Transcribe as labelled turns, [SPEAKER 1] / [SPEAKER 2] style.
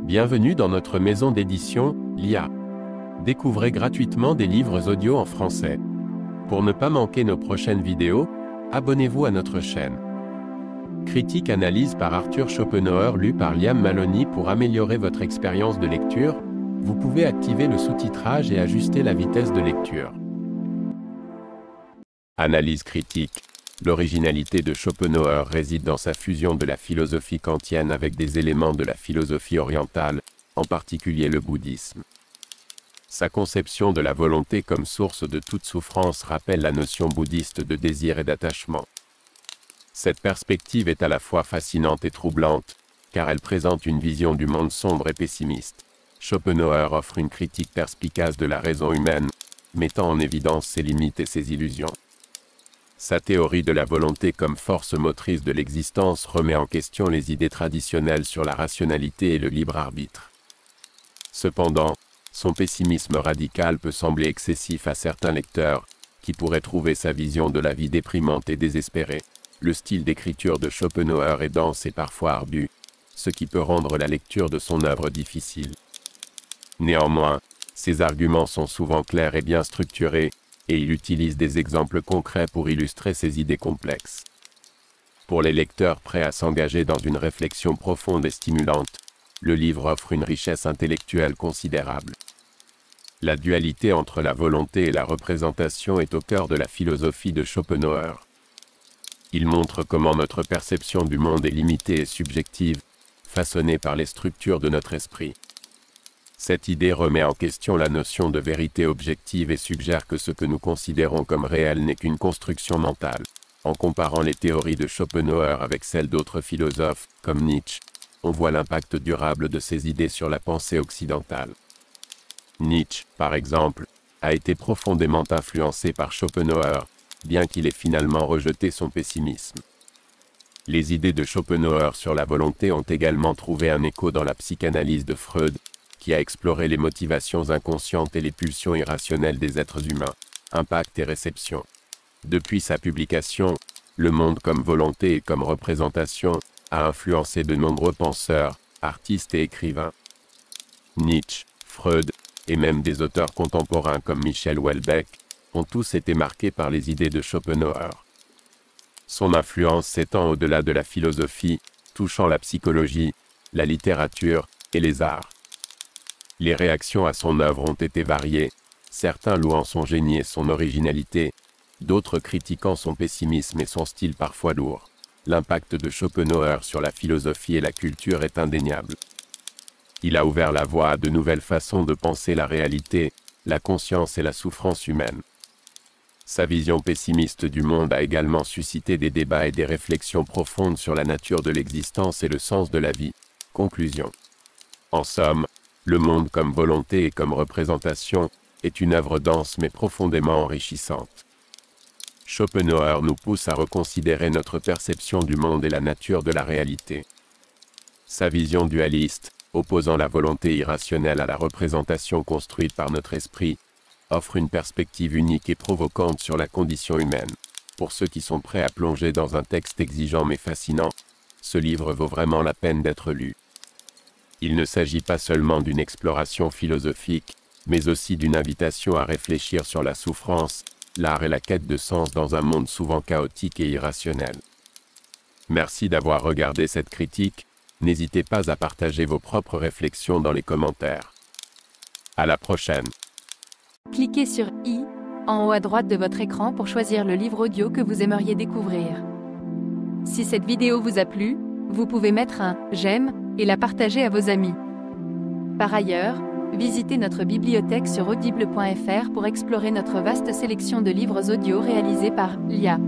[SPEAKER 1] Bienvenue dans notre maison d'édition, l'IA. Découvrez gratuitement des livres audio en français. Pour ne pas manquer nos prochaines vidéos, abonnez-vous à notre chaîne. Critique analyse par Arthur Schopenhauer lu par Liam Maloney. Pour améliorer votre expérience de lecture, vous pouvez activer le sous-titrage et ajuster la vitesse de lecture. Analyse critique. L'originalité de Schopenhauer réside dans sa fusion de la philosophie kantienne avec des éléments de la philosophie orientale, en particulier le bouddhisme. Sa conception de la volonté comme source de toute souffrance rappelle la notion bouddhiste de désir et d'attachement. Cette perspective est à la fois fascinante et troublante, car elle présente une vision du monde sombre et pessimiste. Schopenhauer offre une critique perspicace de la raison humaine, mettant en évidence ses limites et ses illusions. Sa théorie de la volonté comme force motrice de l'existence remet en question les idées traditionnelles sur la rationalité et le libre arbitre. Cependant, son pessimisme radical peut sembler excessif à certains lecteurs, qui pourraient trouver sa vision de la vie déprimante et désespérée. Le style d'écriture de Schopenhauer est dense et parfois ardu, ce qui peut rendre la lecture de son œuvre difficile. Néanmoins, ses arguments sont souvent clairs et bien structurés, et il utilise des exemples concrets pour illustrer ses idées complexes. Pour les lecteurs prêts à s'engager dans une réflexion profonde et stimulante, le livre offre une richesse intellectuelle considérable. La dualité entre la volonté et la représentation est au cœur de la philosophie de Schopenhauer. Il montre comment notre perception du monde est limitée et subjective, façonnée par les structures de notre esprit. Cette idée remet en question la notion de vérité objective et suggère que ce que nous considérons comme réel n'est qu'une construction mentale. En comparant les théories de Schopenhauer avec celles d'autres philosophes, comme Nietzsche, on voit l'impact durable de ces idées sur la pensée occidentale. Nietzsche, par exemple, a été profondément influencé par Schopenhauer, bien qu'il ait finalement rejeté son pessimisme. Les idées de Schopenhauer sur la volonté ont également trouvé un écho dans la psychanalyse de Freud, qui a exploré les motivations inconscientes et les pulsions irrationnelles des êtres humains, impact et réception. Depuis sa publication, Le monde comme volonté et comme représentation a influencé de nombreux penseurs, artistes et écrivains. Nietzsche, Freud, et même des auteurs contemporains comme Michel Houellebecq, ont tous été marqués par les idées de Schopenhauer. Son influence s'étend au-delà de la philosophie, touchant la psychologie, la littérature et les arts. Les réactions à son œuvre ont été variées, certains louant son génie et son originalité, d'autres critiquant son pessimisme et son style parfois lourd. L'impact de Schopenhauer sur la philosophie et la culture est indéniable. Il a ouvert la voie à de nouvelles façons de penser la réalité, la conscience et la souffrance humaine. Sa vision pessimiste du monde a également suscité des débats et des réflexions profondes sur la nature de l'existence et le sens de la vie. Conclusion. En somme, Le monde comme volonté et comme représentation est une œuvre dense mais profondément enrichissante. Schopenhauer nous pousse à reconsidérer notre perception du monde et la nature de la réalité. Sa vision dualiste, opposant la volonté irrationnelle à la représentation construite par notre esprit, offre une perspective unique et provocante sur la condition humaine. Pour ceux qui sont prêts à plonger dans un texte exigeant mais fascinant, ce livre vaut vraiment la peine d'être lu. Il ne s'agit pas seulement d'une exploration philosophique, mais aussi d'une invitation à réfléchir sur la souffrance, l'art et la quête de sens dans un monde souvent chaotique et irrationnel. Merci d'avoir regardé cette critique, n'hésitez pas à partager vos propres réflexions dans les commentaires. À la prochaine.
[SPEAKER 2] Cliquez sur I, en haut à droite de votre écran pour choisir le livre audio que vous aimeriez découvrir. Si cette vidéo vous a plu, vous pouvez mettre un « j'aime » et la partager à vos amis. Par ailleurs, visitez notre bibliothèque sur audible.fr pour explorer notre vaste sélection de livres audio réalisés par l'IA.